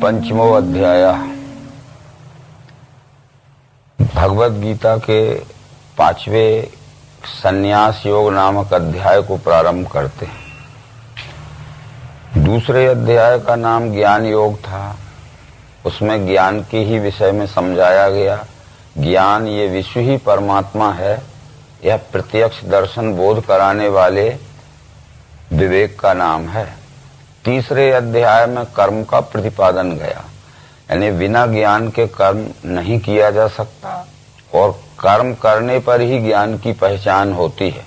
पंचमो अध्याय। भगवद गीता के 5वें संन्यास योग नामक अध्याय को प्रारंभ करते हैं। दूसरे अध्याय का नाम ज्ञान योग था। उसमें ज्ञान के ही विषय में समझाया गया। ज्ञान ये विश्व ही परमात्मा है, यह प्रत्यक्ष दर्शन बोध कराने वाले विवेक का नाम है। तीसरे अध्याय में कर्म का प्रतिपादन गया, यानी बिना ज्ञान के कर्म नहीं किया जा सकता और कर्म करने पर ही ज्ञान की पहचान होती है।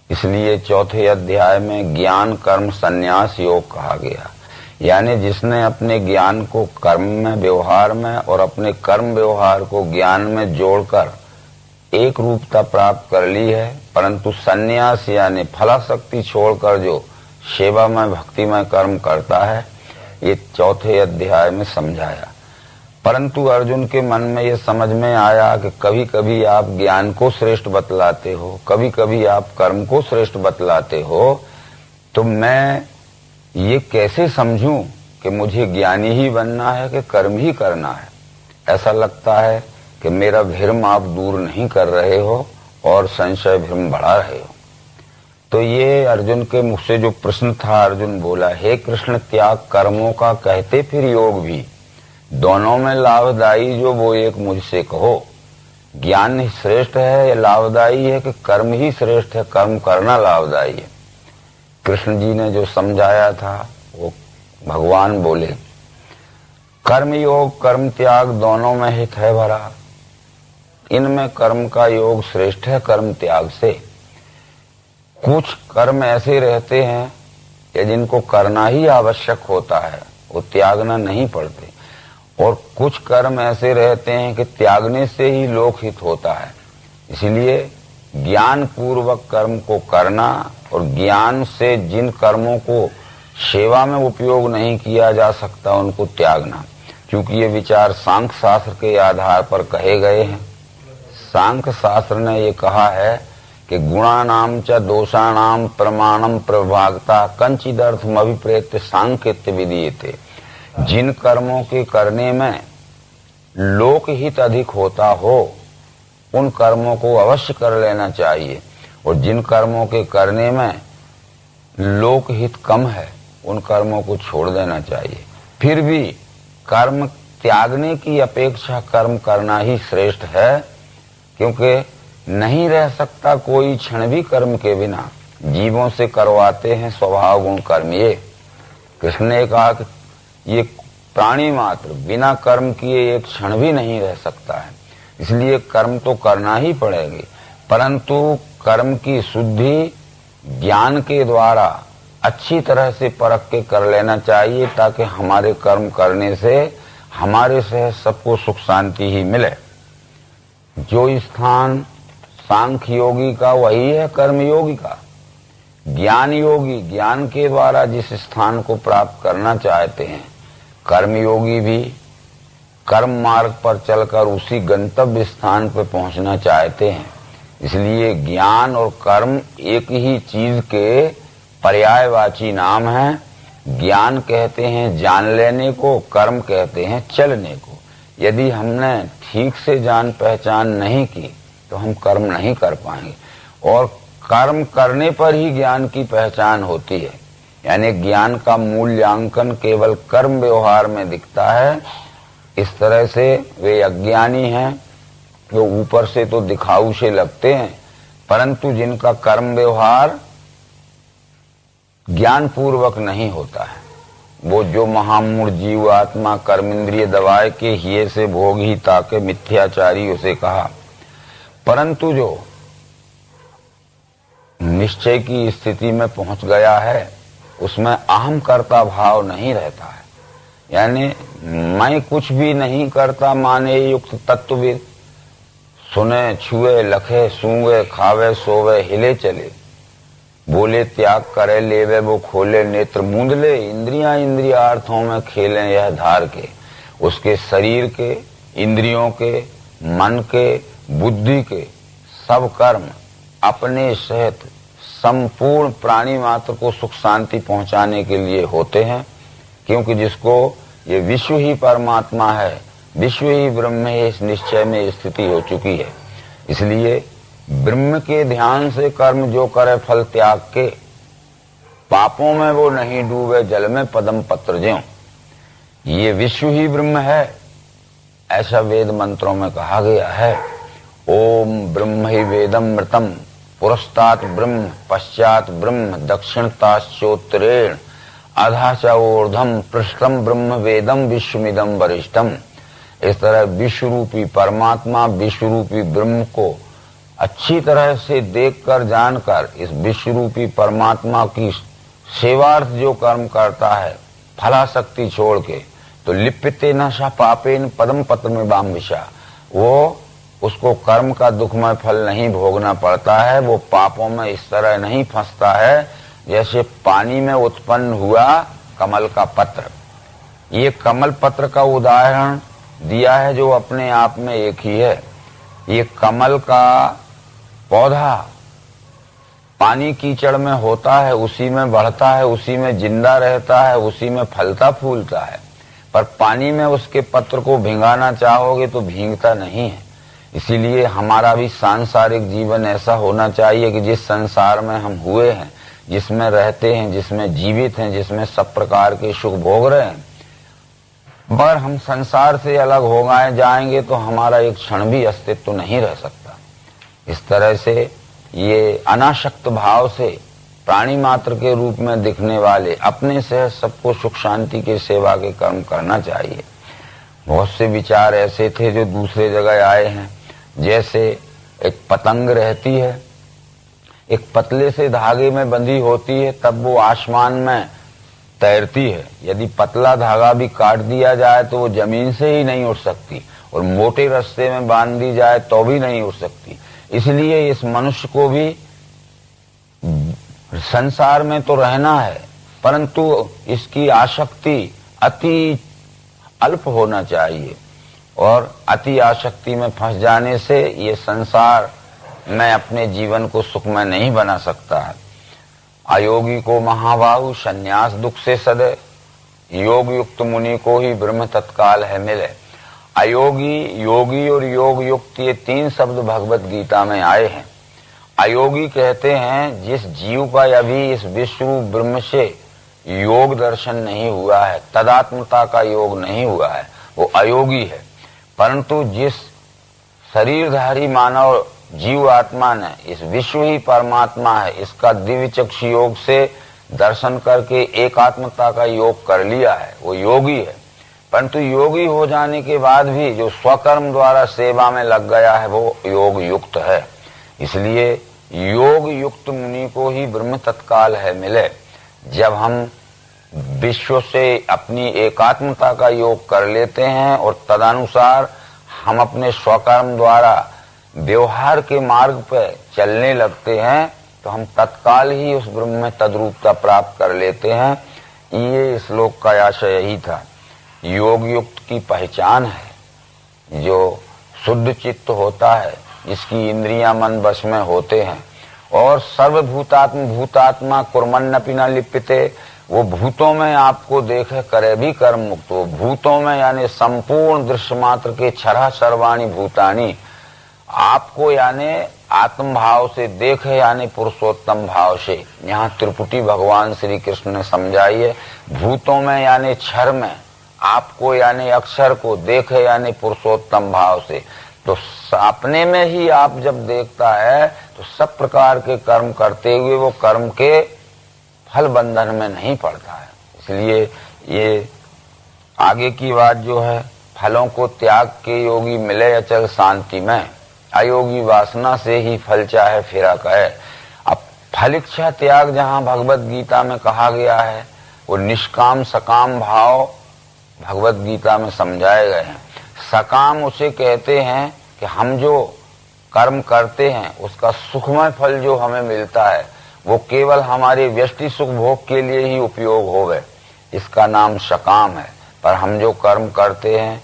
इसलिए चौथे अध्याय में ज्ञान कर्म संन्यास योग कहा गया, यानी जिसने अपने ज्ञान को कर्म में व्यवहार में और अपने कर्म व्यवहार को ज्ञान में जोड़कर एक रूपता प्राप्त कर ली है, परंतु संन्यास यानी फलाशक्ति छोड़कर जो सेवा में भक्ति में कर्म करता है, ये चौथे अध्याय में समझाया। परंतु अर्जुन के मन में ये समझ में आया कि कभी कभी आप ज्ञान को श्रेष्ठ बतलाते हो, कभी कभी आप कर्म को श्रेष्ठ बतलाते हो, तो मैं ये कैसे समझूं कि मुझे ज्ञानी ही बनना है कि कर्म ही करना है। ऐसा लगता है कि मेरा भ्रम आप दूर नहीं कर रहे हो और संशय भ्रम बढ़ा रहे हो। तो ये अर्जुन के मुख से जो प्रश्न था, अर्जुन बोला, हे कृष्ण, त्याग कर्मों का कहते फिर योग भी, दोनों में लाभदायी जो वो एक मुझसे कहो। ज्ञान ही श्रेष्ठ है या लाभदायी है कि कर्म ही श्रेष्ठ है, कर्म करना लाभदायी है। कृष्ण जी ने जो समझाया था वो भगवान बोले, कर्म योग कर्म त्याग दोनों में हित है भरा। इनमें कर्म का योग श्रेष्ठ है कर्म त्याग से। कुछ कर्म ऐसे रहते हैं कि जिनको करना ही आवश्यक होता है, वो त्यागना नहीं पड़ते, और कुछ कर्म ऐसे रहते हैं कि त्यागने से ही लोकहित होता है। इसलिए ज्ञान पूर्वक कर्म को करना और ज्ञान से जिन कर्मों को सेवा में उपयोग नहीं किया जा सकता उनको त्यागना, क्योंकि ये विचार सांख्य शास्त्र के आधार पर कहे गए हैं। सांख्य शास्त्र ने ये कहा है कि गुणानाम च दोषाणाम प्रमाणम प्रभागता कंचिदर्थम अभिप्रेत्य सांख्यत्य विधीयते। जिन कर्मों के करने में लोकहित अधिक होता हो उन कर्मों को अवश्य कर लेना चाहिए, और जिन कर्मों के करने में लोकहित कम है उन कर्मों को छोड़ देना चाहिए। फिर भी कर्म त्यागने की अपेक्षा कर्म करना ही श्रेष्ठ है, क्योंकि नहीं रह सकता कोई क्षण भी कर्म के बिना। जीवों से करवाते हैं स्वभाव गुण कर्म। ये कृष्ण ने कहा कि ये प्राणी मात्र बिना कर्म किए एक क्षण भी नहीं रह सकता है, इसलिए कर्म तो करना ही पड़ेगी, परंतु कर्म की शुद्धि ज्ञान के द्वारा अच्छी तरह से परख के कर लेना चाहिए, ताकि हमारे कर्म करने से हमारे से सबको सुख शांति ही मिले। जो स्थान सांख्य योगी का वही है कर्म योगी का। ज्ञान योगी ज्ञान के द्वारा जिस स्थान को प्राप्त करना चाहते हैं, कर्म योगी भी कर्म मार्ग पर चलकर उसी गंतव्य स्थान पर पहुंचना चाहते हैं। इसलिए ज्ञान और कर्म एक ही चीज के पर्यायवाची नाम है। ज्ञान कहते हैं जान लेने को, कर्म कहते हैं चलने को। यदि हमने ठीक से जान पहचान नहीं की तो हम कर्म नहीं कर पाएंगे, और कर्म करने पर ही ज्ञान की पहचान होती है। यानी ज्ञान का मूल्यांकन केवल कर्म व्यवहार में दिखता है। इस तरह से वे अज्ञानी हैं जो ऊपर से तो दिखाऊ से लगते हैं, परंतु जिनका कर्म व्यवहार ज्ञान पूर्वक नहीं होता है, वो जो महामूढ़ जीव आत्मा कर्मेंद्रिय दबाए के हिये से भोग ही ताके मिथ्याचारी उसे कहा। परंतु जो निश्चय की स्थिति में पहुंच गया है उसमें अहम कर्ता भाव नहीं रहता है, यानी मैं कुछ भी नहीं करता माने युक्त तत्वविद। सुने छुए लखे सूंगे खावे सोवे हिले चले, बोले त्याग करे लेवे वो खोले नेत्र मूंद ले। इंद्रियां इंद्रियार्थों में खेलें यह धार के, उसके शरीर के, इंद्रियों के, मन के, बुद्धि के सब कर्म अपने सहित संपूर्ण प्राणी मात्र को सुख शांति पहुंचाने के लिए होते हैं, क्योंकि जिसको ये विश्व ही परमात्मा है, विश्व ही ब्रह्म है, इस निश्चय में स्थिति हो चुकी है। इसलिए ब्रह्म के ध्यान से कर्म जो करे फल त्याग के, पापों में वो नहीं डूबे जल में पदम पत्र ज्यों। ये विश्व ही ब्रह्म है, ऐसा वेद मंत्रों में कहा गया है। ओम ब्रह्म ही वेदम मृतम, पुरस्तात् ब्रह्म, पश्चात ब्रह्म, दक्षिणताश्चोत्तरेण, अधा च ऊर्ध्वम, पृष्ठम ब्रह्म वेदम विश्वमिदम वरिष्ठम। इस तरह विश्व रूपी परमात्मा, विश्व रूपी ब्रह्म को अच्छी तरह से देखकर जानकर इस विश्व रूपी परमात्मा की सेवार्थ जो कर्म करता है फलाशक्ति छोड़ के, तो लिप्यते न सा पापेन पदम पत्र में बाम विषा, वो उसको कर्म का दुखमय फल नहीं भोगना पड़ता है। वो पापों में इस तरह नहीं फंसता है जैसे पानी में उत्पन्न हुआ कमल का पत्र। ये कमल पत्र का उदाहरण दिया है जो अपने आप में एक ही है। ये कमल का पौधा पानी कीचड़ में होता है, उसी में बढ़ता है, उसी में जिंदा रहता है, उसी में फलता फूलता है। पर पानी में उसके पत्र को भिंगाना चाहोगे तो भींगता नहीं है। इसीलिए हमारा भी सांसारिक जीवन ऐसा होना चाहिए कि जिस संसार में हम हुए हैं, जिसमें रहते हैं, जिसमें जीवित हैं, जिसमें सब प्रकार के सुख भोग रहे हैं, मगर हम संसार से अलग हो गए जाएंगे तो हमारा एक क्षण भी अस्तित्व नहीं रह सकता। इस तरह से ये अनासक्त भाव से प्राणी मात्र के रूप में दिखने वाले अपने से सबको सुख शांति के सेवा के कर्म करना चाहिए। बहुत से विचार ऐसे थे जो दूसरे जगह आए हैं। जैसे एक पतंग रहती है, एक पतले से धागे में बंधी होती है, तब वो आसमान में तैरती है। यदि पतला धागा भी काट दिया जाए तो वो जमीन से ही नहीं उठ सकती, और मोटे रास्ते में बांध दी जाए तो भी नहीं उठ सकती। इसलिए इस मनुष्य को भी संसार में तो रहना है, परंतु इसकी आसक्ति अति अल्प होना चाहिए, और अति आसक्ति में फंस जाने से ये संसार में अपने जीवन को सुखमय नहीं बना सकता है। अयोगी को महाबाहु संन्यास दुख से सदे, योग युक्त मुनि को ही ब्रह्म तत्काल है मिले। अयोगी, योगी और योग युक्त, ये तीन शब्द भगवत गीता में आए हैं। अयोगी कहते हैं जिस जीव का अभी इस विश्व ब्रह्म से योग दर्शन नहीं हुआ है, तदात्मता का योग नहीं हुआ है, वो अयोगी है। परंतु जिस शरीरधारी मानव जीव आत्मा ने इस विश्व ही परमात्मा है, इसका दिव्य चक्षु योग से दर्शन करके एकात्मता का योग कर लिया है, वो योगी है। परंतु योगी हो जाने के बाद भी जो स्वकर्म द्वारा सेवा में लग गया है वो योग युक्त है। इसलिए योग युक्त मुनि को ही ब्रह्म तत्काल है मिले। जब हम विश्व से अपनी एकात्मता का योग कर लेते हैं और तदनुसार हम अपने स्वकर्म द्वारा व्यवहार के मार्ग पर चलने लगते हैं तो हम तत्काल ही उस ब्रह्म में तद्रूपता प्राप्त कर लेते हैं। ये श्लोक का आशय यही था। योग युक्त की पहचान है जो शुद्ध चित्त होता है, जिसकी इंद्रियां मन वश में होते हैं, और सर्वभूतात्म भूतात्मा कुर्मन्नपि न लिप्यते, वो भूतों में आपको देखे करे भी कर्म मुक्त। वो भूतों में यानी संपूर्ण दृश्य मात्र के छरा सर्वाणी भूतानी आपको यानी आत्म भाव से देखे, यानी पुरुषोत्तम भाव से। यहाँ त्रिपुटी भगवान श्री कृष्ण ने समझाई है। भूतों में यानी क्षर में आपको यानी अक्षर को देखे, यानी पुरुषोत्तम भाव से। तो अपने में ही आप जब देखता है तो सब प्रकार के कर्म करते हुए वो कर्म के फल बंधन में नहीं पड़ता है। इसलिए ये आगे की बात जो है, फलों को त्याग के योगी मिले अचल शांति में, अयोगी वासना से ही फल चाहे फिरा कहे। अब फल इच्छा त्याग जहाँ भगवत गीता में कहा गया है, वो निष्काम सकाम भाव भगवत गीता में समझाए गए हैं। सकाम उसे कहते हैं कि हम जो कर्म करते हैं उसका सुखमय फल जो हमें मिलता है वो केवल हमारे व्यष्टि सुख भोग के लिए ही उपयोग होवे, इसका नाम सकाम है। पर हम जो कर्म करते हैं,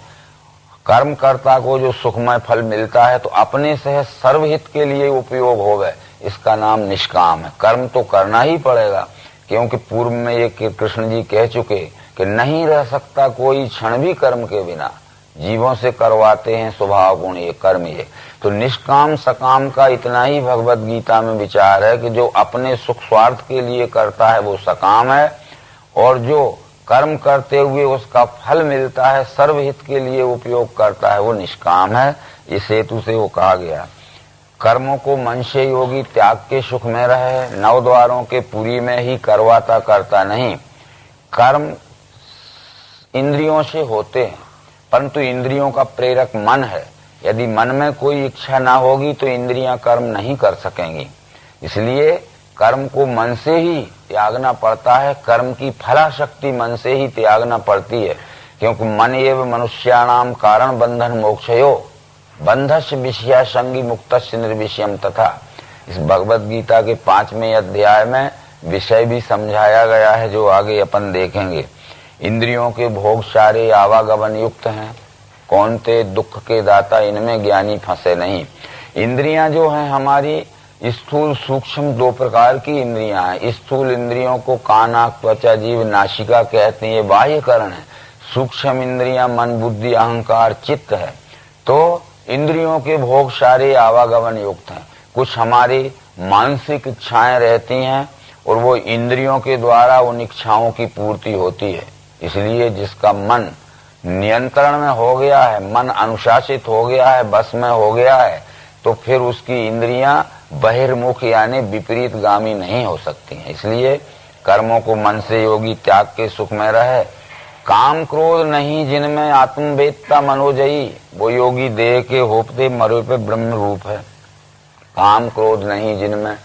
कर्मकर्ता को जो सुखमय फल मिलता है तो अपने से सर्वहित के लिए उपयोग होवे, इसका नाम निष्काम है। कर्म तो करना ही पड़ेगा, क्योंकि पूर्व में ये कृष्ण जी कह चुके कि नहीं रह सकता कोई क्षण भी कर्म के बिना, जीवों से करवाते हैं स्वभाव गुण ये कर्म ये। तो निष्काम सकाम का इतना ही भगवत गीता में विचार है कि जो अपने सुख स्वार्थ के लिए करता है वो सकाम है, और जो कर्म करते हुए उसका फल मिलता है, सर्वहित के लिए उपयोग करता है, वो निष्काम है। इस हेतु से वो कहा गया कर्मों को मन से योगी त्याग के सुख में रहे, नौ द्वारों के पुरी में ही करवाता करता नहीं। कर्म इंद्रियों से होते हैं, परंतु इंद्रियों का प्रेरक मन है। यदि मन में कोई इच्छा ना होगी तो इंद्रियां कर्म नहीं कर सकेंगी। इसलिए कर्म को मन से ही त्यागना पड़ता है, कर्म की फलाशक्ति मन से ही त्यागना पड़ती है, क्योंकि मन एव मनुष्याणाम कारण बंधन मोक्षयो बंधस्य विषया संगी मुक्तस्य निर्विषयम तथा। इस भगवत गीता के 5वें अध्याय में विषय भी समझाया गया है, जो आगे अपन देखेंगे। इंद्रियों के भोग सारे आवागमन युक्त हैं, कौन ते दुख के दाता, इनमें ज्ञानी फंसे नहीं। इंद्रियां जो हैं हमारी स्थूल सूक्ष्म दो प्रकार की इंद्रियां हैं। स्थूल इंद्रियों को कान आंख त्वचा जीभ नासिका कहते हैं, ये बाह्यकरण है। सूक्ष्म इंद्रियां मन बुद्धि अहंकार चित्त है। तो इंद्रियों के भोग सारे आवागमन युक्त हैं। कुछ हमारी मानसिक इच्छाएं रहती हैं और वो इंद्रियों के द्वारा उन इच्छाओं की पूर्ति होती है। इसलिए जिसका मन नियंत्रण में हो गया है, मन अनुशासित हो गया है, बस में हो गया है, तो फिर उसकी इंद्रियां बहिर्मुख यानी विपरीत गामी नहीं हो सकती हैं। इसलिए कर्मों को मन से योगी त्याग के सुख में रहे। काम क्रोध नहीं जिनमें आत्मवेत्ता मनोजयी, वो योगी देह के होपते मरे पे ब्रह्म रूप है। काम क्रोध नहीं जिनमें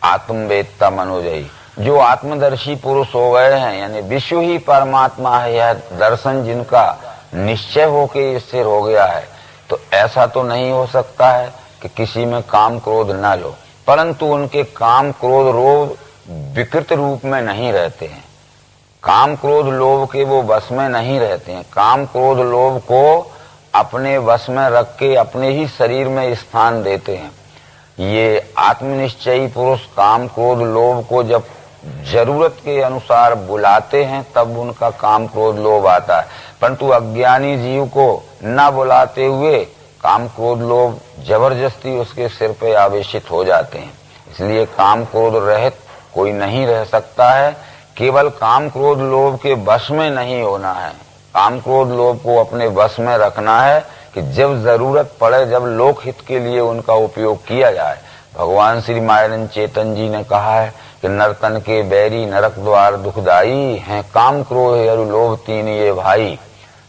आत्मवेत्ता मनोजयी, जो आत्मदर्शी पुरुष हो गए हैं, यानी विश्व ही परमात्मा है, यह दर्शन जिनका निश्चय होके स्थिर हो गया है। तो ऐसा तो नहीं हो सकता है कि किसी में काम क्रोध न लो, परंतु उनके काम क्रोध लोभ विकृत रूप में नहीं रहते हैं। काम क्रोध लोभ के वो वश में नहीं रहते हैं। काम क्रोध लोभ को अपने वश में रख के अपने ही शरीर में स्थान देते हैं। ये आत्मनिश्चयी पुरुष काम क्रोध लोभ को जब जरूरत के अनुसार बुलाते हैं तब उनका काम क्रोध लोभ आता है, परंतु अज्ञानी जीव को न बुलाते हुए काम क्रोध लोभ जबरदस्ती उसके सिर पे आवेशित हो जाते हैं। इसलिए काम क्रोध रहित कोई नहीं रह सकता है। केवल काम क्रोध लोभ के वश में नहीं होना है, काम क्रोध लोभ को अपने वश में रखना है कि जब जरूरत पड़े, जब लोक हित के लिए उनका उपयोग किया जाए। भगवान श्री मायरन चेतन जी ने कहा है कि नर्तन के बैरी नरक द्वार दुखदाई हैं, काम क्रोध अरु लोभ तीन ये भाई।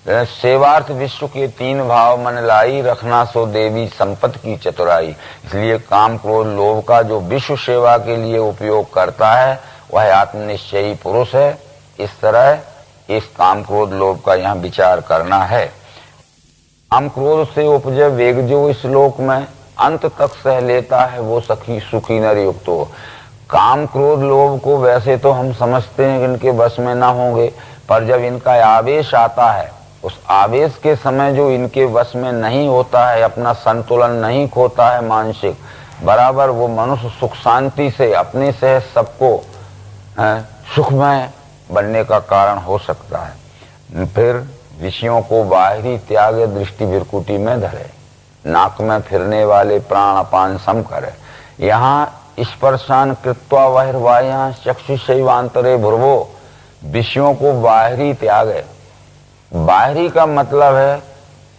सेवार्थ विश्व के तीन भाव मन लाई, रखना सो देवी संपत्ति की चतुराई। इसलिए काम क्रोध लोभ का जो विश्व सेवा के लिए उपयोग करता है वह आत्मनिश्चयी पुरुष है। इस तरह इस काम क्रोध लोभ का यहाँ विचार करना है। काम क्रोध से उपजे वेग जो इस लोक में अंत तक सह लेता है, वो सखी सुखी नर युक्त हो। काम क्रोध लोभ को वैसे तो हम समझते हैं कि इनके बस में ना होंगे, पर जब इनका आवेश आता है, उस आवेश के समय जो इनके वश में नहीं होता है, अपना संतुलन नहीं खोता है मानसिक, बराबर वो मनुष्य सुख शांति से अपने से सबको सुखमय बनने का कारण हो सकता है। फिर विषयों को बाहरी त्याग दृष्टि विरकुटी में धरे, नाक में फिरने वाले प्राण अपान सम करे। यहाँ स्पर्शान कृत्वा बहिर्वाह्य चक्षुषैवांतरे भुर्वो, विषयों को बाहरी त्याग है। बाहरी का मतलब है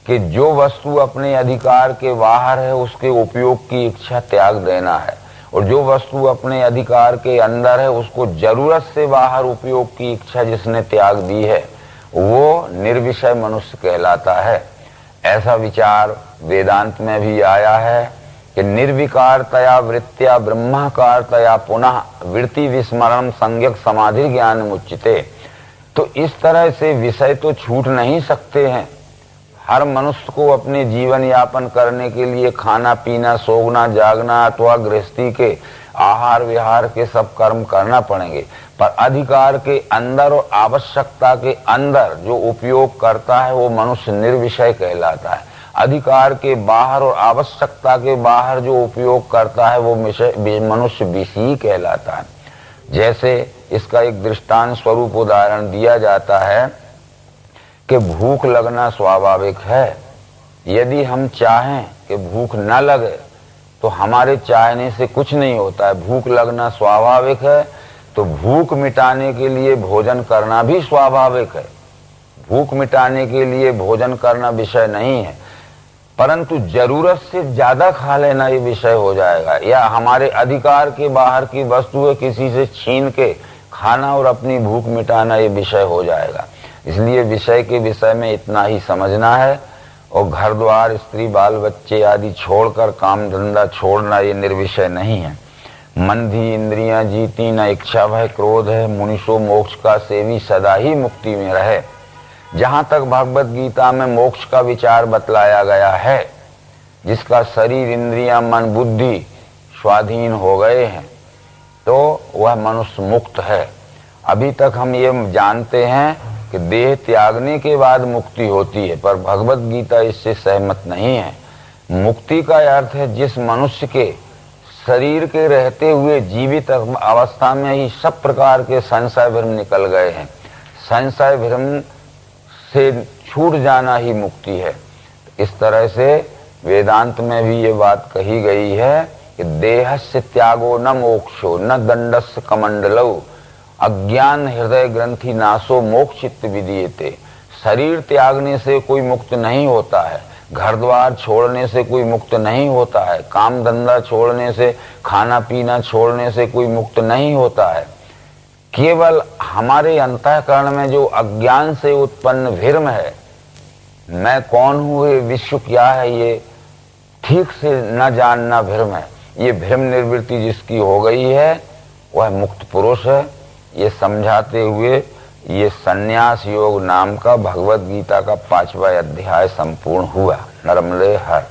कि जो वस्तु अपने अधिकार के बाहर है उसके उपयोग की इच्छा त्याग देना है, और जो वस्तु अपने अधिकार के अंदर है उसको जरूरत से बाहर उपयोग की इच्छा जिसने त्याग दी है वो निर्विषय मनुष्य कहलाता है। ऐसा विचार वेदांत में भी आया है कि निर्विकारतया वृत्त्या ब्रह्माकारतया पुनः वृत्ति विस्मरण संज्ञक समाधि ज्ञान मुच्यते। तो इस तरह से विषय तो छूट नहीं सकते हैं। हर मनुष्य को अपने जीवन यापन करने के लिए खाना पीना सोना जागना अथवा गृहस्थी के आहार विहार के सब कर्म करना पड़ेंगे, पर अधिकार के अंदर और आवश्यकता के अंदर जो उपयोग करता है वो मनुष्य निर्विषय कहलाता है। अधिकार के बाहर और आवश्यकता के बाहर जो उपयोग करता है वो मनुष्य विषयी कहलाता है। जैसे इसका एक दृष्टांत स्वरूप उदाहरण दिया जाता है कि भूख लगना स्वाभाविक है। यदि हम चाहें कि भूख न लगे तो हमारे चाहने से कुछ नहीं होता है। भूख लगना स्वाभाविक है, तो भूख मिटाने के लिए भोजन करना भी स्वाभाविक है। भूख मिटाने के लिए भोजन करना विषय नहीं है, परंतु जरूरत से ज्यादा खा लेना ये विषय हो जाएगा, या हमारे अधिकार के बाहर की वस्तुएं किसी से छीन के खाना और अपनी भूख मिटाना ये विषय हो जाएगा। इसलिए विषय के विषय में इतना ही समझना है, और घर द्वार, स्त्री, बाल बच्चे आदि छोड़कर काम धंधा छोड़ना ये निर्विषय नहीं है। मंदी इंद्रियां जीती न इच्छा भय क्रोध है, मुनिषो मोक्ष का सेवी सदा ही मुक्ति में रहे। जहां तक भगवत गीता में मोक्ष का विचार बतलाया गया है, जिसका शरीर, इंद्रियां, मन, बुद्धि स्वाधीन हो गए हैं, तो वह मनुष्य मुक्त है। अभी तक हम ये जानते हैं कि देह त्यागने के बाद मुक्ति होती है, पर भगवत गीता इससे सहमत नहीं है। मुक्ति का अर्थ है जिस मनुष्य के शरीर के रहते हुए जीवित अवस्था में ही सब प्रकार के संशय भ्रम निकल गए हैं। संशय भ्रम से छूट जाना ही मुक्ति है। इस तरह से वेदांत में भी ये बात कही गई है कि देहस्य त्यागो न मोक्षो न दंडस्य कमंडलौ, अज्ञान हृदय ग्रंथि नाशो मोक्षित विधीयते। शरीर त्यागने से कोई मुक्त नहीं होता है, घर द्वार छोड़ने से कोई मुक्त नहीं होता है, काम धंधा छोड़ने से, खाना पीना छोड़ने से कोई मुक्त नहीं होता है। केवल हमारे अंतःकरण में जो अज्ञान से उत्पन्न भ्रम है, मैं कौन हूँ, ये विश्व क्या है, ये ठीक से न जानना भ्रम है। ये भ्रम निवृत्ति जिसकी हो गई है वह मुक्त पुरुष है। ये समझाते हुए ये संन्यास योग नाम का भगवत गीता का 5वां अध्याय संपूर्ण हुआ। नर्मदे हर।